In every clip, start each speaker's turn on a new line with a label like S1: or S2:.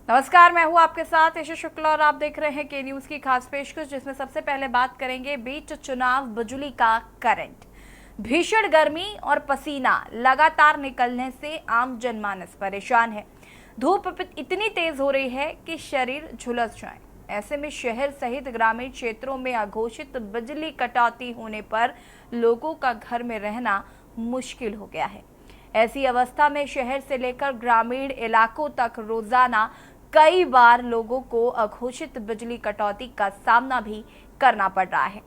S1: नमस्कार, मैं हूं आपके साथ यश शुक्ला और आप देख रहे हैं के न्यूज की खास पेशकश, जिसमें सबसे पहले बात करेंगे बीच चुनाव बिजली का करंट। भीषण गर्मी और पसीना लगातार निकलने से आम जनमानस परेशान है। धूप इतनी तेज हो रही है कि शरीर झुलस जाए। ऐसे में शहर सहित ग्रामीण क्षेत्रों में अघोषित बिजली कटौती होने पर लोगों का घर में रहना मुश्किल हो गया है। ऐसी अवस्था में शहर से लेकर ग्रामीण इलाकों तक रोजाना कई बार लोगों को अघोषित बिजली कटौती का सामना भी करना पड़ रहा है।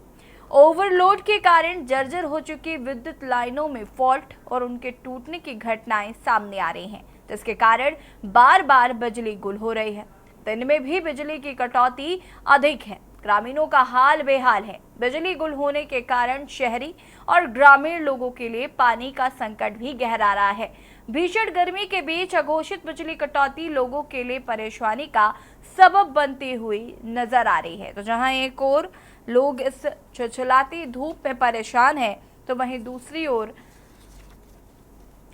S1: ओवरलोड के कारण जर्जर हो चुकी विद्युत लाइनों में फॉल्ट और उनके टूटने की घटनाएं सामने आ रही हैं, जिसके कारण बार बार बिजली गुल हो रही है। दिन में भी बिजली की कटौती अधिक है। ग्रामीणों का हाल बेहाल है। बिजली गुल होने के कारण शहरी और ग्रामीण लोगों के लिए पानी का संकट भी गहरा रहा है। भीषण गर्मी के बीच अघोषित बिजली कटौती लोगों के लिए परेशानी का सबब बनती हुई नजर आ रही है। तो जहां एक ओर लोग इस चिलचिलाती धूप में परेशान हैं, तो वहीं दूसरी ओर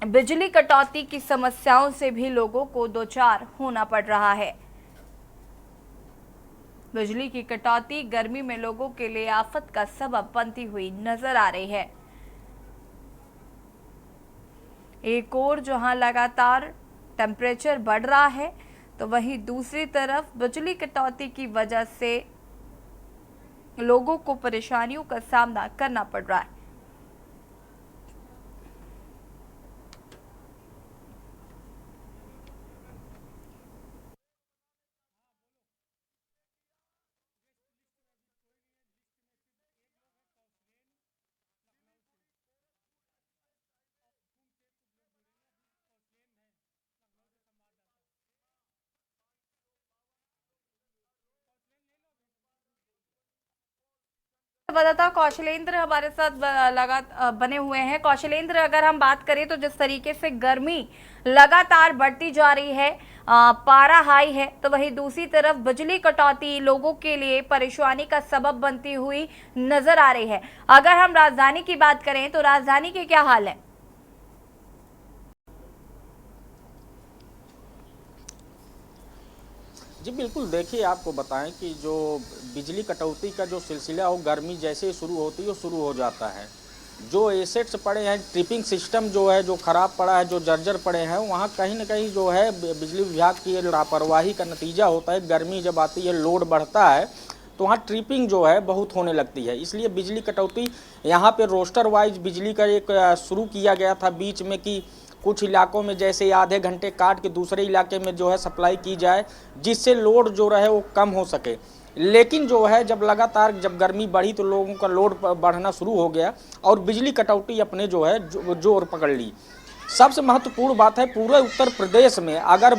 S1: बिजली कटौती की समस्याओं से भी लोगों को दोचार होना पड़ रहा है। बिजली की कटौती गर्मी में लोगों के लिए आफत का सबब बनती हुई नजर आ रही है। एक ओर जहां लगातार टेम्परेचर बढ़ रहा है, तो वहीं दूसरी तरफ बिजली कटौती की वजह से लोगों को परेशानियों का सामना करना पड़ रहा है। संवाददाता कौशलेंद्र हमारे साथ बने हुए हैं। कौशलेंद्र, अगर हम बात करें तो जिस तरीके से गर्मी लगातार बढ़ती जा रही है, पारा हाई है, तो वहीं दूसरी तरफ बिजली कटौती लोगों के लिए परेशानी का सबब बनती हुई नजर आ रही है। अगर हम राजधानी की बात करें तो राजधानी के क्या हाल है?
S2: जी बिल्कुल, देखिए आपको बताएं कि जो बिजली कटौती का जो सिलसिला हो, गर्मी जैसे ही शुरू होती है वो शुरू हो जाता है। जो एसेट्स पड़े हैं, ट्रिपिंग सिस्टम जो है, जो ख़राब पड़ा है, जो जर्जर पड़े हैं, वहाँ कहीं ना कहीं जो है बिजली विभाग की लापरवाही का नतीजा होता है। गर्मी जब आती है, लोड बढ़ता है, तो वहाँ ट्रिपिंग जो है बहुत होने लगती है। इसलिए बिजली कटौती यहाँ पे रोस्टर वाइज बिजली का एक शुरू किया गया था बीच में कि कुछ इलाकों में जैसे आधे घंटे काट के दूसरे इलाके में जो है सप्लाई की जाए, जिससे लोड जो रहे वो कम हो सके। लेकिन जो है जब लगातार जब गर्मी बढ़ी तो लोगों का लोड बढ़ना शुरू हो गया और बिजली कटौती अपने जो है जोर पकड़ ली। सबसे महत्वपूर्ण बात है, पूरे उत्तर प्रदेश में अगर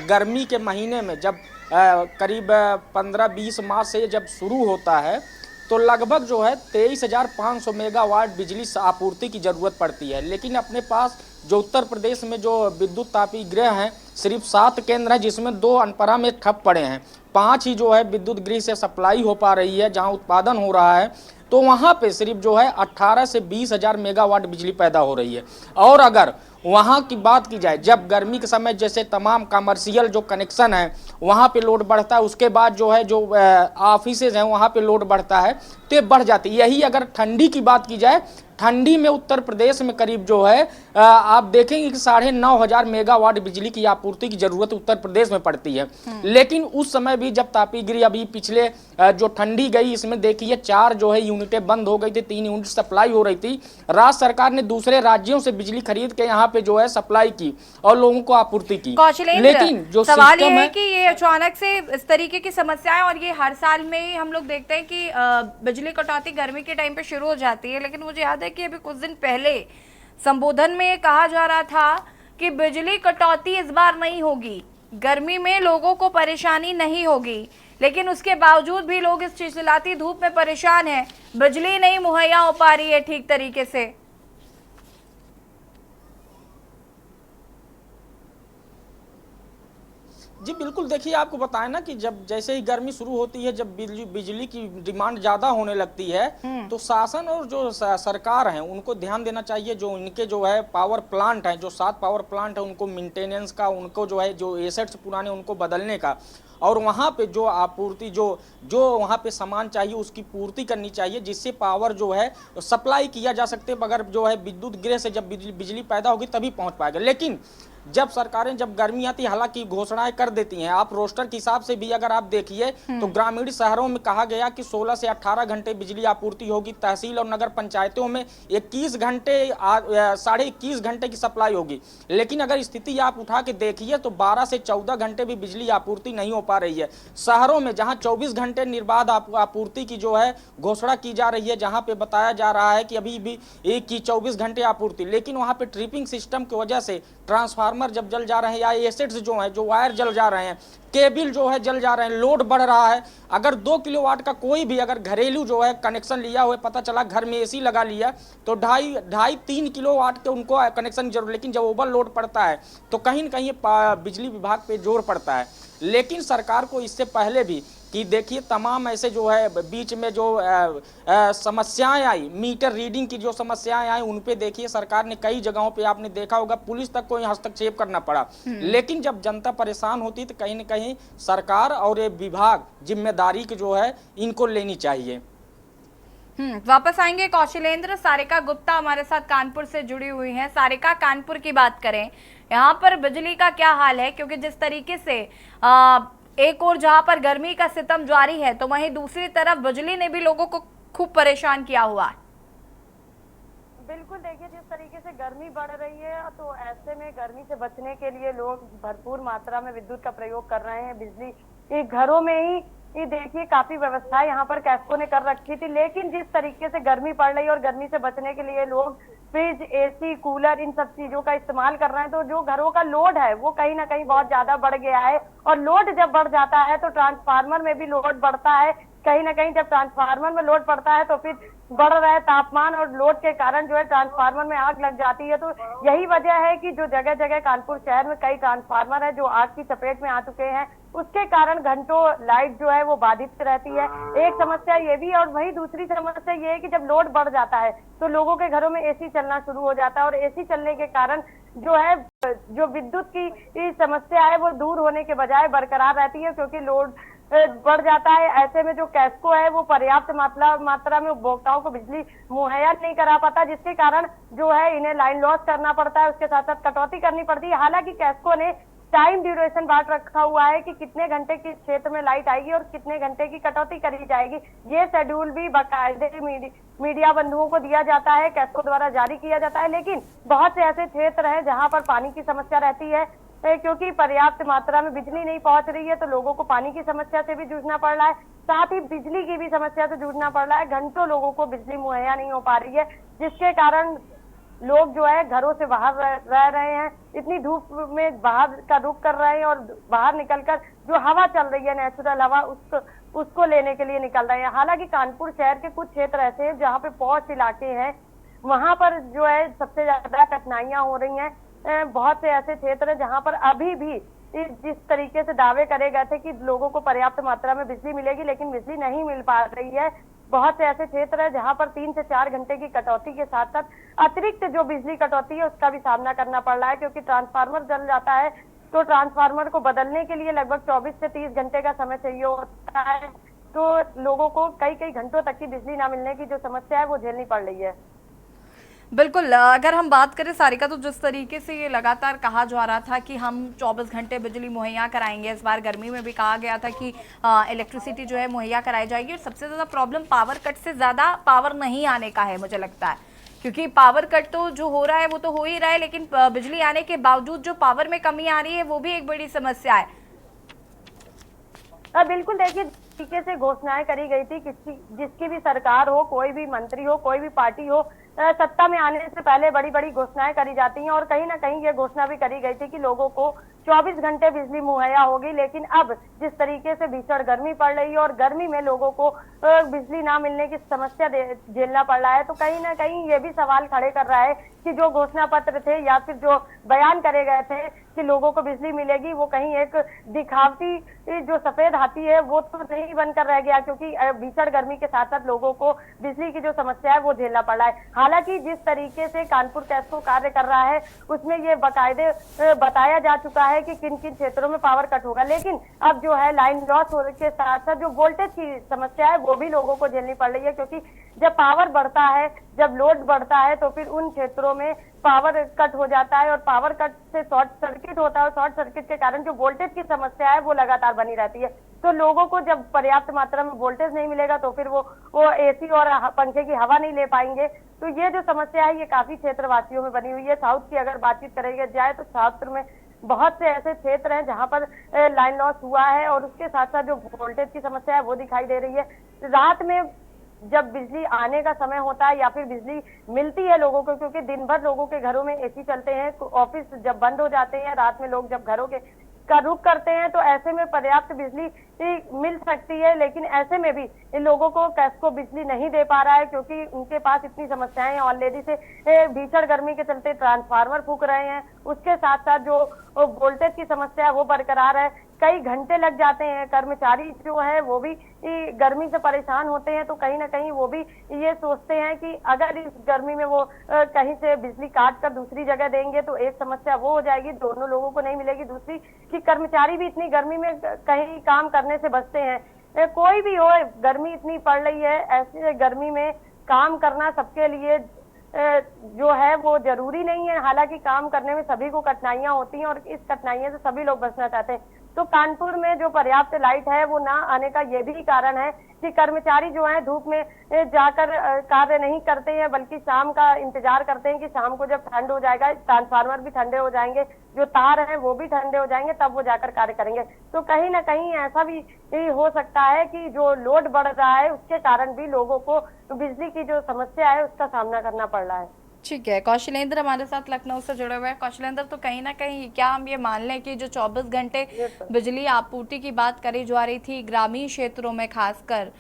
S2: गर्मी के महीने में जब करीब 15-20 माह से जब शुरू होता है तो लगभग जो है 23,500 मेगावाट बिजली आपूर्ति की ज़रूरत पड़ती है। लेकिन अपने पास जो उत्तर प्रदेश में जो विद्युत तापीय गृह हैं, सिर्फ 7 केंद्र हैं, जिसमें 2 अनपरा में ठप पड़े हैं। 5 ही जो है विद्युत गृह से सप्लाई हो पा रही है, जहां उत्पादन हो रहा है। तो वहां पे सिर्फ जो है 18 से 20 हज़ार मेगावाट बिजली पैदा हो रही है। और अगर वहाँ की बात की जाए, जब गर्मी के समय जैसे तमाम कमर्शियल जो कनेक्शन है वहाँ पे लोड बढ़ता है, उसके बाद जो है जो ऑफिसेज हैं वहाँ पे लोड बढ़ता है, तो बढ़ जाती है। यही अगर ठंडी की बात की जाए, ठंडी में उत्तर प्रदेश में करीब जो है आप देखेंगे कि 9,500 मेगावाट बिजली की आपूर्ति की जरूरत उत्तर प्रदेश में पड़ती है। लेकिन उस समय भी जब तापी गृह अभी पिछले जो ठंडी गई, इसमें देखिए 4 जो है यूनिटें बंद हो गई थी, 3 यूनिट सप्लाई हो रही थी। राज्य सरकार ने दूसरे राज्यों से बिजली खरीद के यहाँ पे जो है सप्लाई की और लोगों को आपूर्ति की।
S1: लेकिन जो सवाल ये है कि ये अचानक से इस तरीके की समस्याएं, और ये हर साल में ही हम लोग देखते हैं कि बिजली कटौती गर्मी के टाइम पे शुरू हो जाती है। लेकिन मुझे याद है कि अभी कुछ दिन पहले संबोधन में कहा जा रहा था कि बिजली कटौती इस बार नहीं होगी, गर्मी में लोगों को परेशानी नहीं होगी। लेकिन उसके बावजूद भी लोग इस चिलचिलाती धूप में परेशान हैं, बिजली नहीं मुहैया हो पा रही है ठीक तरीके से।
S2: जी बिल्कुल, देखिए आपको बताएं ना कि जब जैसे ही गर्मी शुरू होती है, जब बिजली की डिमांड ज़्यादा होने लगती है, तो शासन और जो सरकार हैं उनको ध्यान देना चाहिए। जो इनके जो है पावर प्लांट हैं, जो 7 पावर प्लांट हैं, उनको मेंटेनेंस का, उनको जो है जो एसेट्स पुराने उनको बदलने का, और वहाँ पे जो आपूर्ति जो जो वहाँ पे सामान चाहिए उसकी पूर्ति करनी चाहिए, जिससे पावर जो है सप्लाई किया जा सकते। अगर जो है विद्युत गृह से जब बिजली पैदा होगी तभी पहुँच पाएगा। लेकिन जब सरकारें जब गर्मी आती है, हालांकि घोषणाएं कर देती हैं, आप रोस्टर के हिसाब से भी अगर आप देखिए तो ग्रामीण शहरों में कहा गया कि 16 से 18 घंटे बिजली आपूर्ति होगी, तहसील और नगर पंचायतों में 21 घंटे 21.5 घंटे की सप्लाई होगी। लेकिन अगर स्थिति आप उठा के देखिए तो 12 से 14 घंटे भी बिजली आपूर्ति नहीं हो पा रही है। शहरों में जहां 24 घंटे निर्बाध आपूर्ति की जो है घोषणा की जा रही है, जहां पे बताया जा रहा है कि अभी भी एक की 24 घंटे आपूर्ति, लेकिन वहां पे ट्रिपिंग सिस्टम की वजह से ट्रांसफार्मर जब जल जा रहे हैं, या एसेट्स जो हैं, जो वायर जल जा रहे हैं, केबल जो है जल जा रहे हैं, लोड बढ़ रहा है। अगर 2 किलोवाट का कोई भी अगर घरेलू जो है कनेक्शन लिया हुआ, पता चला घर में एसी लगा लिया, तो 2.5-3 किलोवाट के उनको कनेक्शन जरूर, लेकिन जब ओवरलोड पड़ता है तो कहीं न कहीं बिजली विभाग पे जोर पड़ता है। लेकिन सरकार को इससे पहले भी कि देखिए तमाम ऐसे जो है बीच में जो समस्याएं आई, मीटर रीडिंग की जो समस्याएं आई, उन पे देखिए सरकार ने कई जगहों पे आपने देखा होगा पुलिस तक को हस्तक्षेप करना पड़ा। लेकिन जब जनता परेशान होती तो कहीं न कहीं सरकार और ये विभाग जिम्मेदारी की जो है इनको लेनी चाहिए।
S1: वापस आएंगे कौशलेंद्र। सारिका गुप्ता हमारे साथ कानपुर से जुड़ी हुई हैं। सारिका, कानपुर की बात करें, यहाँ पर बिजली का क्या हाल है? क्योंकि जिस तरीके से एक और जहाँ पर गर्मी का सितम जारी है, तो वहीं दूसरी तरफ बिजली ने भी लोगों को खूब परेशान किया हुआ है।
S3: बिल्कुल, देखिए जिस तरीके से गर्मी बढ़ रही है तो ऐसे में गर्मी से बचने के लिए लोग भरपूर मात्रा में विद्युत का प्रयोग कर रहे हैं। बिजली घरों में ही देखिए काफी व्यवस्थाएं यहाँ पर कैस्को ने कर रखी थी, लेकिन जिस तरीके से गर्मी पड़ रही है और गर्मी से बचने के लिए लोग फ्रिज, एसी, कूलर, इन सब चीजों का इस्तेमाल कर रहे हैं, तो जो घरों का लोड है वो कहीं ना कहीं बहुत ज्यादा बढ़ गया है। और लोड जब बढ़ जाता है तो ट्रांसफार्मर में भी लोड बढ़ता है। कहीं ना कहीं जब ट्रांसफार्मर में लोड पड़ता है तो फिर बढ़ रहे तापमान और लोड के कारण जो है ट्रांसफार्मर में आग लग जाती है। तो यही वजह है कि जो जगह जगह कानपुर शहर में कई ट्रांसफार्मर है जो आग की चपेट में आ चुके हैं, उसके कारण घंटों लाइट जो है वो बाधित रहती है। एक समस्या ये भी है, और वही दूसरी समस्या ये है कि जब लोड बढ़ जाता है तो लोगों के घरों में एसी चलना शुरू हो जाता है, और एसी चलने के कारण जो है जो विद्युत की समस्या है वो दूर होने के बजाय बरकरार रहती है, क्योंकि लोड बढ़ जाता है। ऐसे में जो कैस्को है वो पर्याप्त मात्रा में उपभोक्ताओं को बिजली मुहैया नहीं करा पाता, जिसके कारण जो है इन्हें लाइन लॉस करना पड़ता है, उसके साथ साथ कटौती करनी पड़ती है। हालांकि कैस्को ने टाइम ड्यूरेशन बांट रखा हुआ है कि कितने घंटे किस क्षेत्र में लाइट आएगी और कितने घंटे की कटौती करी जाएगी। ये शेड्यूल भी बाकायदे मीडिया बंधुओं को दिया जाता है, कैस्को द्वारा जारी किया जाता है। लेकिन बहुत से ऐसे क्षेत्र हैं जहां पर पानी की समस्या रहती है, क्योंकि पर्याप्त मात्रा में बिजली नहीं पहुंच रही है तो लोगों को पानी की समस्या से भी जूझना पड़ रहा है, साथ ही बिजली की भी समस्या से जूझना पड़ रहा है। घंटों लोगों को बिजली मुहैया नहीं हो पा रही है, जिसके कारण लोग जो है घरों से बाहर रह रहे हैं, इतनी धूप में बाहर का रुख कर रहे हैं और बाहर निकलकर जो हवा चल रही है, नेचुरल हवा, उसको लेने के लिए निकल रहे हैं। हालांकि कानपुर शहर के कुछ क्षेत्र ऐसे हैं जहाँ पे पॉश इलाके हैं, वहां पर जो है सबसे ज्यादा कठिनाइयां हो रही हैं। बहुत से ऐसे क्षेत्र हैं जहां पर अभी भी जिस तरीके से दावे करे गए थे कि लोगों को पर्याप्त मात्रा में बिजली मिलेगी, लेकिन बिजली नहीं मिल पा रही है। बहुत से ऐसे क्षेत्र है जहां पर 3 से 4 घंटे की कटौती के साथ साथ अतिरिक्त जो बिजली कटौती है उसका भी सामना करना पड़ रहा है, क्योंकि ट्रांसफार्मर जल जाता है तो ट्रांसफार्मर को बदलने के लिए लगभग 24 से 30 घंटे का समय चाहिए होता है। तो लोगों को कई घंटों तक की बिजली ना मिलने की जो समस्या है वो झेलनी पड़ रही है।
S1: बिल्कुल, अगर हम बात करें सारिका, तो जिस तरीके से ये लगातार कहा जा रहा था कि हम 24 घंटे बिजली मुहैया कराएंगे, इस बार गर्मी में भी कहा गया था कि इलेक्ट्रिसिटी जो है मुहैया कराई जाएगी, और सबसे ज़्यादा प्रॉब्लम पावर कट से ज़्यादा पावर नहीं आने का है मुझे लगता है, क्योंकि पावर कट तो जो हो रहा है वो तो हो ही रहा है, लेकिन बिजली आने के बावजूद जो पावर में कमी आ रही है वो भी एक बड़ी समस्या है।
S3: बिल्कुल, देखिए तरीके से घोषणाएं करी गई थी, जिसकी भी सरकार हो, कोई भी मंत्री हो, कोई भी पार्टी हो, सत्ता में आने से पहले बड़ी बड़ी घोषणाएं करी जाती हैं, और कहीं ना कहीं ये घोषणा भी करी गई थी कि लोगों को 24 घंटे बिजली मुहैया होगी। लेकिन अब जिस तरीके से भीषण गर्मी पड़ रही है और गर्मी में लोगों को बिजली ना मिलने की समस्या झेलना पड़ रहा है, तो कहीं ना कहीं ये भी सवाल खड़े कर रहा है कि जो घोषणा पत्र थे या फिर जो बयान करे गए थे कि लोगों को बिजली मिलेगी, वो कहीं एक दिखावटी जो सफेद हाथी है वो तो नहीं बनकर रह गया, क्योंकि भीषण गर्मी के साथ साथ लोगों को बिजली की जो समस्या है वो झेलना पड़ रहा है। हालांकि जिस तरीके से कानपुर कैस्को कार्य कर रहा है उसमें ये बाकायदे बताया जा चुका है कि किन किन क्षेत्रों में पावर कट होगा, लेकिन अब जो है लाइन लॉस होने के साथ साथ जो वोल्टेज की समस्या है वो भी लोगों को झेलनी पड़ रही है, क्योंकि जब पावर बढ़ता है, जब लोड बढ़ता है तो फिर उन क्षेत्रों में पावर कट हो जाता है और पावर कट से शॉर्ट सर्किट होता है और शॉर्ट सर्किट के कारण जो वोल्टेज की समस्या है वो लगातार बनी रहती है। तो लोगों को जब पर्याप्त मात्रा में वोल्टेज नहीं मिलेगा तो फिर वो एसी और पंखे की हवा नहीं ले पाएंगे। तो ये जो समस्या है ये काफी क्षेत्रवासियों में बनी हुई है। साउथ की अगर बातचीत करेंगे जाए तो साउथ में बहुत से ऐसे क्षेत्र हैं जहां पर लाइन लॉस हुआ है और उसके साथ साथ जो वोल्टेज की समस्या है वो दिखाई दे रही है। रात में जब बिजली आने का समय होता है या फिर बिजली मिलती है लोगों को, क्योंकि दिन भर लोगों के घरों में एसी चलते हैं, ऑफिस जब बंद हो जाते हैं, रात में लोग जब घरों का रुख करते हैं तो ऐसे में पर्याप्त बिजली मिल सकती है, लेकिन ऐसे में भी इन लोगों को कैस्को बिजली नहीं दे पा रहा है, क्योंकि उनके पास इतनी समस्याएं ऑलरेडी से भीषण गर्मी के चलते ट्रांसफार्मर फूक रहे हैं, उसके साथ साथ जो वोल्टेज की समस्या है वो बरकरार है, कई घंटे लग जाते हैं। कर्मचारी जो है वो भी गर्मी से परेशान होते हैं, तो कहीं ना कहीं वो भी ये सोचते हैं कि अगर इस गर्मी में वो कहीं से बिजली काट कर दूसरी जगह देंगे तो एक समस्या वो हो जाएगी, दोनों लोगों को नहीं मिलेगी। दूसरी कि कर्मचारी भी इतनी गर्मी में कहीं काम करने से बचते हैं। कोई भी हो, गर्मी इतनी पड़ रही है, ऐसे गर्मी में काम करना सबके लिए जो है वो जरूरी नहीं है। हालांकि काम करने में सभी को कठिनाइयां होती हैं और इस कठिनाइयों से सभी लोग बचना चाहते हैं। तो कानपुर में जो पर्याप्त लाइट है वो ना आने का ये भी कारण है कि कर्मचारी जो है धूप में जाकर कार्य नहीं करते हैं, बल्कि शाम का इंतजार करते हैं कि शाम को जब ठंड हो जाएगा, ट्रांसफार्मर भी ठंडे हो जाएंगे, जो तार हैं वो भी ठंडे हो जाएंगे, तब वो जाकर कार्य करेंगे। तो कहीं ना कहीं ऐसा भी हो सकता है कि जो लोड बढ़ रहा है उसके कारण भी लोगों को बिजली की जो समस्या है उसका सामना करना पड़ रहा है।
S1: ठीक है, कौशलेंद्र हमारे साथ लखनऊ से जुड़े हुए हैं। कौशलेंद्र, तो कहीं ना कहीं क्या हम ये मान लें कि जो 24 घंटे बिजली आपूर्ति की बात करी जा रही थी ग्रामीण क्षेत्रों में खासकर,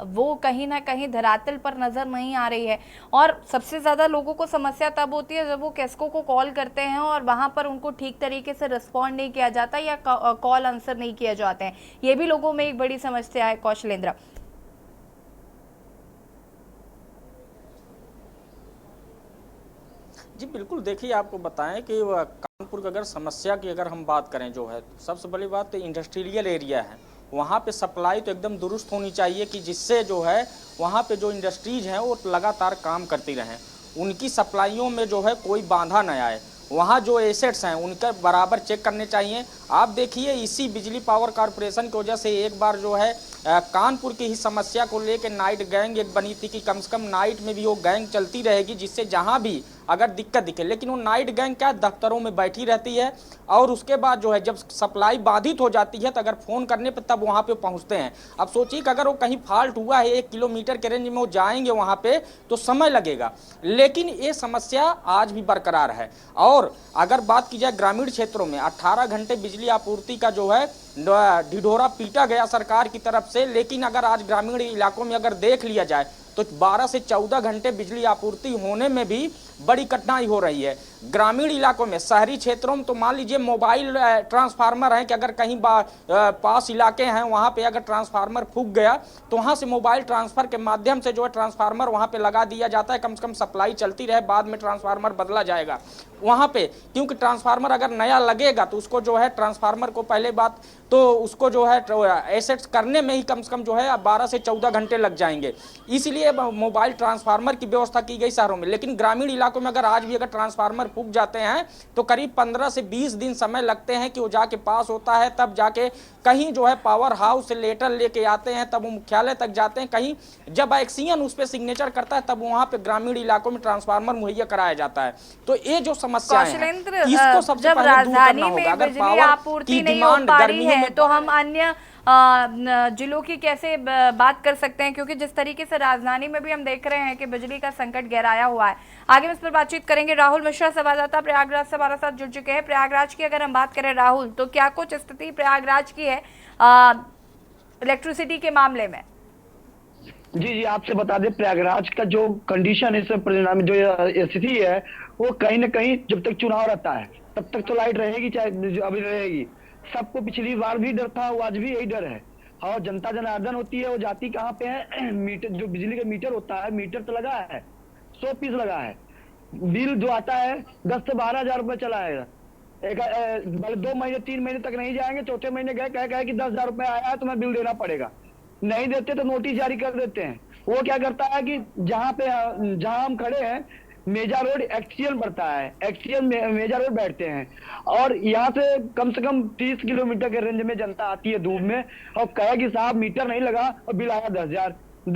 S1: वो कहीं ना कहीं धरातल पर नजर नहीं आ रही है, और सबसे ज्यादा लोगों को समस्या तब होती है जब वो कैस्को को कॉल करते हैं और वहां पर उनको ठीक तरीके से रिस्पॉन्ड नहीं किया जाता या कॉल आंसर नहीं किए जाते हैं। ये भी लोगों में एक बड़ी समस्या है। कौशलेंद्र
S2: जी बिल्कुल, देखिए आपको बताएं कि कानपुर की अगर समस्या की अगर हम बात करें जो है, सबसे बड़ी बात तो इंडस्ट्रियल एरिया है, वहाँ पे सप्लाई तो एकदम दुरुस्त होनी चाहिए कि जिससे जो है वहाँ पे जो इंडस्ट्रीज हैं वो लगातार काम करती रहें, उनकी सप्लाइयों में जो है कोई बाधा न आए। वहाँ जो एसेट्स हैं उनका बराबर चेक करने चाहिए। आप देखिए इसी बिजली पावर कॉरपोरेशन की वजह से एक बार जो है कानपुर की ही समस्या को लेकर नाइट गैंग एक बनी थी कि कम से कम नाइट में भी वो गैंग चलती रहेगी, जिससे जहाँ भी अगर दिक्कत दिखे, लेकिन वो नाइट गैंग क्या दफ्तरों में बैठी रहती है और उसके बाद जो है जब सप्लाई बाधित हो जाती है तो अगर फ़ोन करने पर तब वहाँ पे पहुँचते हैं। अब सोचिए कि अगर वो कहीं फॉल्ट हुआ है 1 किलोमीटर के रेंज में वो जाएंगे वहाँ पे तो समय लगेगा, लेकिन ये समस्या आज भी बरकरार है। और अगर बात की जाए ग्रामीण क्षेत्रों में 18 घंटे बिजली आपूर्ति का जो है ढिढोरा पीटा गया सरकार की तरफ से, लेकिन अगर आज ग्रामीण इलाकों में अगर देख लिया जाए तो 12 से 14 घंटे बिजली आपूर्ति होने में भी बड़ी कठिनाई हो रही है। ग्रामीण इलाकों में, शहरी क्षेत्रों में तो मान लीजिए मोबाइल ट्रांसफार्मर है कि अगर कहीं पास इलाके हैं वहाँ पे अगर ट्रांसफार्मर फूक गया तो वहाँ से मोबाइल ट्रांसफर के माध्यम से जो है ट्रांसफार्मर वहाँ पे लगा दिया जाता है, कम से कम सप्लाई चलती रहे, बाद में ट्रांसफार्मर बदला जाएगा वहाँ पे, क्योंकि ट्रांसफार्मर अगर नया लगेगा तो उसको जो है ट्रांसफार्मर को पहले बात तो उसको जो है एसेट्स करने में ही कम से कम जो है 12 से 14 घंटे लग जाएंगे, इसलिए मोबाइल ट्रांसफार्मर की व्यवस्था की गई शहरों में। लेकिन ग्रामीण इलाकों में अगर आज भी अगर ट्रांसफार्मर फूक जाते हैं तो करीब 15 से 20 दिन समय लगते हैं कि वो जाके पास होता है, तब जाके कहीं जो है पावर हाउस से लेटर लेके आते हैं, तब वो मुख्यालय तक जाते हैं, कहीं जब एक्सियन उस पर सिग्नेचर करता है तब वहाँ पे ग्रामीण इलाकों में ट्रांसफार्मर मुहैया कराया जाता है। तो ये जो समस्या है इसको सबसे
S1: जब
S2: पहले दूर करना
S1: राजधानी
S2: होगा।
S1: में
S2: अगर
S1: बिजली
S2: पावर
S1: आपूर्ति
S2: की
S1: नहीं हो
S2: डिमांड
S1: पा रही
S2: गर्मियों
S1: है
S2: में
S1: तो हम अन्य जिलों की कैसे बात कर सकते हैं, क्योंकि जिस तरीके से राजधानी में भी हम देख रहे हैं कि बिजली का संकट गहराया हुआ है। आगे हम इस पर बातचीत करेंगे। राहुल मिश्रा संवाददाता प्रयागराज से हमारे साथ जुड़ चुके हैं। प्रयागराज की अगर हम बात करें राहुल, तो क्या कुछ स्थिति प्रयागराज की है इलेक्ट्रिसिटी के मामले में?
S4: जी, आपसे बता दें, प्रयागराज का जो कंडीशन है, इस परिणाम जो स्थिति है, वो कहीं ना कहीं जब तक चुनाव रहता है तब तक तो लाइट रहेगी, चाहे जो अभी रहेगी। सबको पिछली बार भी डर था, वो आज भी यही डर है। और जनता जनार्दन होती है, वो जाती कहाँ पे है? मीटर, जो बिजली का मीटर होता है, मीटर तो लगा है, 100 पीस लगा है। बिल जो आता है 10 से 12 हजार रुपये चला है। एक 2 महीने 3 महीने तक नहीं जाएंगे, चौथे महीने गए कहे कि 10 हजार रुपये आया है, तुम्हें बिल देना पड़ेगा। नहीं देते तो नोटिस जारी कर देते हैं। वो क्या करता है कि जहां हम खड़े हैं, मेजा रोड एक्सचेंज पड़ता है, एक्सचेंज मेजा रोड बैठते हैं, और यहाँ से कम 30 किलोमीटर के रेंज में जनता आती है धूप में, और कहे कि साहब मीटर नहीं लगा और बिल आया 10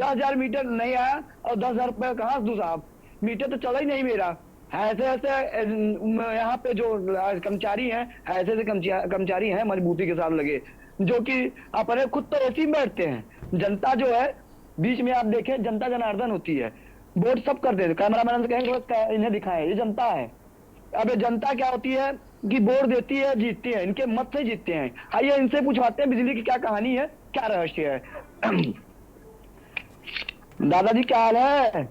S4: हजार मीटर नहीं आया और 10 हजार रुपये कहाँ से दूं साहब? मीटर तो चला ही नहीं मेरा। ऐसे यहाँ पे जो कर्मचारी हैं, ऐसे कर्मचारी हैं मजबूती के साथ लगे, जो कि अपने खुद तो ऐसी में बैठते हैं। जनता जो है बीच में, आप देखें, जनता जनार्दन होती है, वोट सब कर देते। कैमरामैन से कहेंगे इन्हें दिखाएं, ये जनता है। अब ये जनता क्या होती है कि वोट देती है, जीतती है, इनके मत से जीतते हैं। आइए इनसे पूछवाते हैं बिजली की क्या कहानी है, क्या रहस्य है। दादाजी क्या हाल है?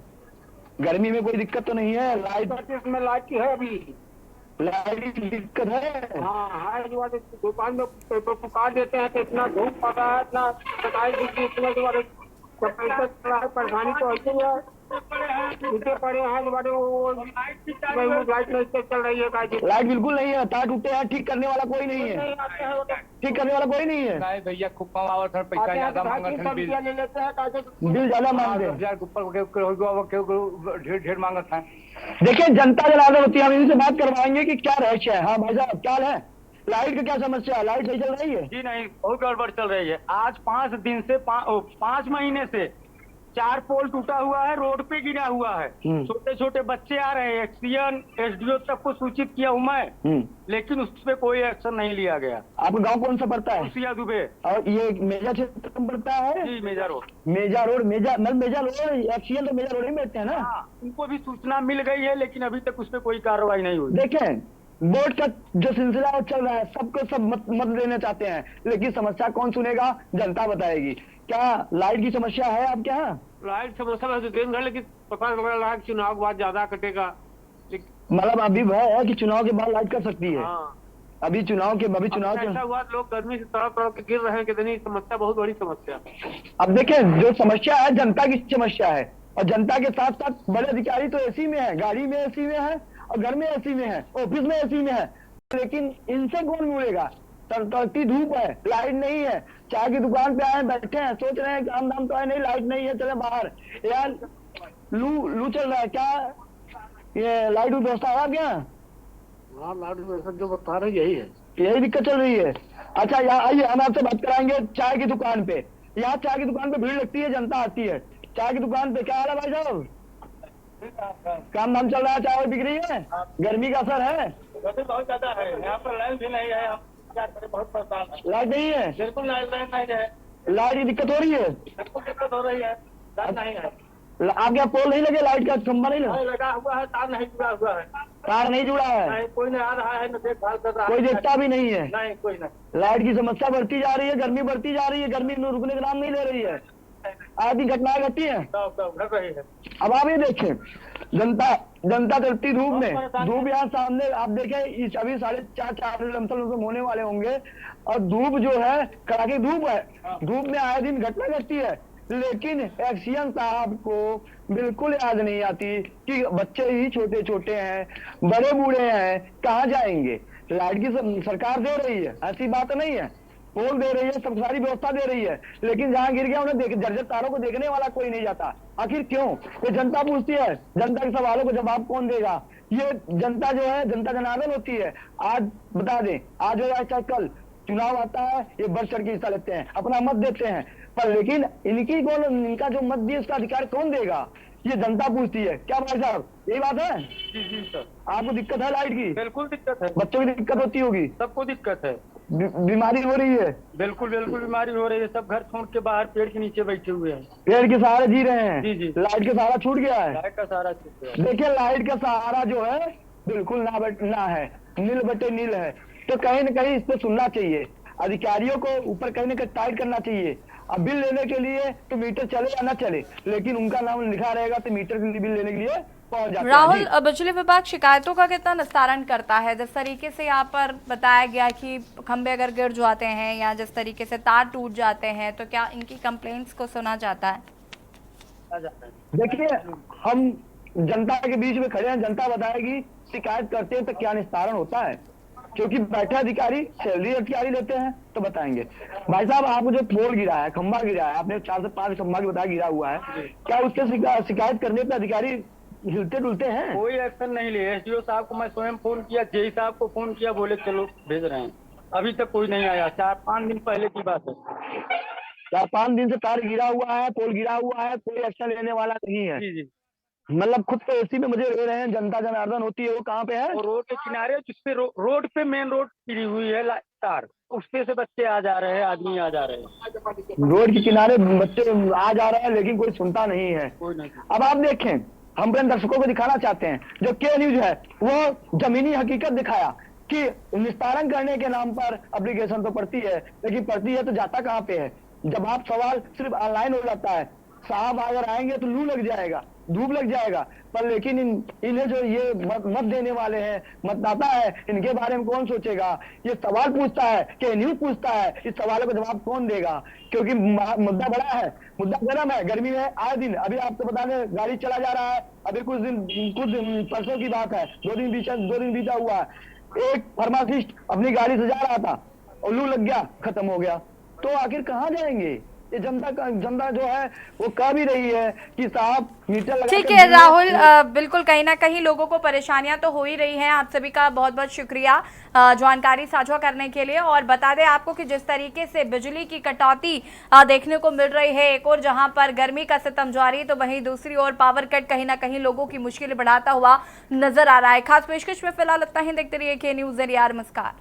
S4: गर्मी में कोई दिक्कत तो नहीं है? लाइट
S5: में लाइट की है अभी?
S4: लाइट की दिक्कत है?
S5: हाँ, दुकान में पेपर पुकार देते हैं तो इतना धूप पड़ रहा है, इतना परेशानी तो ऐसी है। नीचे पड़े हैं वो लाइट नहीं चल रही है।
S4: लाइट बिल्कुल नहीं है, तार टूटे हैं, ठीक करने वाला कोई नहीं है, ठीक करने वाला कोई नहीं है।
S5: भैया खूब पैसा ज्यादा मांगत,
S4: बिल ज्यादा मांगते हैं,
S5: ढेर मांगत है।
S4: देखिए जनता जनार्दन होती है, हम इनसे बात करवाएंगे कि क्या रहस्य है। हाँ भाई साहब, क्या हाल है? लाइट का क्या समस्या है? लाइट सही चल रही है?
S5: जी नहीं, बहुत गड़बड़ चल रही है। आज 5 दिन से 5 महीने से 4 पोल टूटा हुआ है, रोड पे गिरा हुआ है। छोटे छोटे बच्चे आ रहे हैं, एक्सीएन एसडीओ तक को सूचित किया हूँ मैं, लेकिन उस पर कोई एक्शन नहीं लिया गया।
S4: आपका गांव कौन सा पड़ता है?
S5: कुसिया दुबे।
S4: और ये मेजा क्षेत्र कम पड़ता है?
S5: जी, मेजा रोड।
S4: मेजा रोड एक्सीएन तो मेजा रोड ही बैठते हैं ना?
S5: हाँ, उनको भी सूचना मिल गई है, लेकिन अभी तक उस पर कोई कार्रवाई नहीं हुई।
S4: देखें, बोर्ड का जो सिलसिला चल रहा है, सबको सब मत देना चाहते हैं, लेकिन समस्या कौन सुनेगा? जनता बताएगी। क्या लाइट की समस्या है आपके यहाँ?
S5: लाइट समस्या दिन भर, लेकिन पता लगा चुनाव के बाद ज्यादा कटेगा।
S4: मतलब अभी भय है कि चुनाव के बाद लाइट कर सकती है?
S5: हाँ।
S4: अभी चुनाव के
S5: ऐसा हुआ, लोग गर्मी से तड़प के गिर रहे हैं। कितनी समस्या, बहुत बड़ी समस्या।
S4: अब देखें, जो समस्या है जनता की समस्या है, और जनता के साथ साथ बड़े अधिकारी तो एसी में है, गाड़ी में एसी में है, और घर में एसी में है, ऑफिस में एसी में है, लेकिन इनसे कौन मुड़ेगा? तड़ती धूप है, लाइट नहीं है, चाय की दुकान पे आए बैठे हैं, सोच रहे हैं काम दाम तो है नहीं, लाइट नहीं है, चले बाहर। यार लू चल रहा है क्या? ये लाइट की व्यवस्था है क्या?
S5: हाँ, लाइट व्यवस्था जो बता रहे यही है,
S4: यही दिक्कत चल रही है। अच्छा, यहाँ आइए, हम आपसे बात कराएंगे चाय की दुकान पे। यहाँ चाय की दुकान पे भीड़ लगती है, जनता आती है चाय की दुकान पे। क्या हाल है भाई साहब? काम धाम चल रहा है, चाय बिक रही है? गर्मी का असर है?
S5: बहुत ज्यादा है यहाँ पर, लाइट भी नहीं है, क्या करें, बहुत परेशान है।
S4: लाइट नहीं है?
S5: बिल्कुल लाइट नहीं है।
S4: लाइट की दिक्कत हो रही है?
S5: बिल्कुल दिक्कत हो रही है, लाइट नहीं है।
S4: आपके यहाँ पोल नहीं लगे, लाइट का खंबा नहीं लगा?
S5: लगा हुआ है, तार नहीं जुड़ा हुआ है।
S4: तार नहीं जुड़ा है?
S5: नहीं, कोई नहीं आ रहा है, न देखभाल कर रहा है,
S4: कोई देखता भी नहीं है?
S5: नहीं, कोई नहीं।
S4: लाइट की समस्या बढ़ती जा रही है, गर्मी बढ़ती जा रही है, गर्मी रुकने का नाम नहीं ले रही है, आदि घटनाएं घटती है।
S5: घट रही है।
S4: अब आप ये देखें, जनता चलती धूप में, धूप यहाँ सामने आप देखें, अभी 4:30 होने वाले होंगे, और धूप जो है कड़ाके धूप है, धूप में आए दिन घटना घटती है, लेकिन एक्सीएन साहब को बिल्कुल याद नहीं आती कि बच्चे ही छोटे छोटे हैं, बड़े बूढ़े हैं, कहाँ जाएंगे? लाइट की सरकार दे रही है, ऐसी बात नहीं है, पोल दे रही है, सब सारी व्यवस्था दे रही है, लेकिन जहां गिर गया उन्हें जर्जर तारों को देखने वाला कोई नहीं जाता। आखिर क्यों? ये जनता पूछती है, जनता के सवालों को जवाब कौन देगा? ये जनता जो है, जनता जनार्दन होती है। आज बता दें, आज हो या कल चुनाव आता है, ये बढ़ चढ़ के हिस्सा लेते हैं, अपना मत देते हैं, पर लेकिन इनका जो मत दिए उसका अधिकार कौन देगा? ये जनता पूछती है। क्या भाई साहब, यही बात है?
S5: जी सर।
S4: आपको दिक्कत है लाइट की?
S5: बिल्कुल दिक्कत है।
S4: बच्चों की दिक्कत होती होगी?
S5: सबको दिक्कत है।
S4: बीमारी हो रही है,
S5: बिल्कुल बिल्कुल बीमारी हो रही है। सब घर छोड़ के बाहर पेड़ के नीचे बैठे हुए हैं।
S4: पेड़ के सहारे जी रहे हैं।
S5: जी, जी।
S4: लाइट का सहारा छूट गया है।
S5: लाइट का सहारा छूट गया है।
S4: देखिए लाइट का सहारा जो है बिल्कुल ना है, नील बटे नील है। तो कहीं न कहीं इस पे सुनना चाहिए, अधिकारियों को ऊपर कहीं न कहीं टाइट करना चाहिए। अब बिल लेने के लिए तो मीटर चले या ना चले, लेकिन उनका नाम लिखा रहेगा तो मीटर के लिए बिल लेने के लिए पहुंच जाते हैं।
S1: राहुल, बिजली विभाग शिकायतों का कितना निस्तारण करता है? जिस तरीके से यहाँ पर बताया गया कि खंभे अगर गिर जाते हैं या जिस तरीके से तार टूट जाते हैं, तो क्या इनकी कंप्लेंट्स को सुना जाता है?
S4: देखिए हम जनता के बीच में खड़े हैं, जनता बताएगी शिकायत करते हैं तो क्या निस्तारण होता है, क्योंकि बैठे अधिकारी सैलरी अधिकारी लेते हैं तो बताएंगे। भाई साहब, आपको जो पोल गिरा है, खंभा गिरा है, आपने 4 से 5 खंभा की बताया गिरा हुआ है, क्या उससे शिकायत करने पे अधिकारी हिलते डुलते हैं?
S5: कोई एक्शन नहीं लिए। एसडीओ साहब को मैं स्वयं फोन किया, जेई साहब को फोन किया, बोले चलो भेज रहे हैं। अभी तक कोई नहीं आया। 4-5 दिन पहले की बात है।
S4: 4-5 दिन से तार गिरा हुआ है, पोल गिरा हुआ है, कोई एक्शन लेने वाला नहीं है।
S5: जी जी।
S4: मतलब खुद तो एसी में मुझे ले रहे हैं, जनता जनार्दन होती है वो कहाँ पे है?
S5: और रोड के किनारे जिसपे रोड पे मेन रोड गिरी हुई है तार, उसपे से बच्चे आ जा रहे हैं, आदमी आ जा रहे हैं।
S4: रोड के किनारे बच्चे आ जा रहे हैं, लेकिन कोई सुनता नहीं है।
S5: कोई नहीं।
S4: अब आप देखें, हम अपने दर्शकों को दिखाना चाहते हैं, जो के न्यूज है वो जमीनी हकीकत दिखाया कि निस्तारण करने के नाम पर एप्लीकेशन तो पड़ती है, लेकिन पड़ती है तो जाता कहाँ पे है? जब आप सवाल सिर्फ ऑनलाइन हो जाता है, साहब अगर आएंगे तो लू लग जाएगा, धूप लग जाएगा, पर लेकिन इन्हें जो ये मत देने वाले हैं, मतदाता है, इनके बारे में कौन सोचेगा? ये सवाल पूछता है कि न्यूज पूछता है, इस सवालों का जवाब कौन देगा? क्योंकि मुद्दा बड़ा है, मुद्दा गर्म है, गर्मी में आए दिन। अभी आपको बता दें, गाड़ी चला जा रहा है, अभी कुछ परसों की बात है, 2 दिन बीता हुआ है, एक फार्मासिस्ट अपनी गाड़ी से जा रहा था और लू लग गया, खत्म हो गया। तो आखिर कहाँ जाएंगे? ये जनता जो है वो कह भी रही है कि साहब मीटर लगा।
S1: ठीक है राहुल, बिल्कुल कहीं ना कहीं लोगों को परेशानियां तो हो ही रही हैं। आप सभी का बहुत बहुत शुक्रिया जानकारी साझा करने के लिए। और बता दें आपको कि जिस तरीके से बिजली की कटौती देखने को मिल रही है, एक और जहां पर गर्मी का सितम जारी, तो वहीं दूसरी ओर पावर कट कहीं ना कहीं लोगों की मुश्किल बढ़ाता हुआ नजर आ रहा है। खास पेशकश में फिलहाल इतना ही। देखते रहिए के न्यूज़। नमस्कार।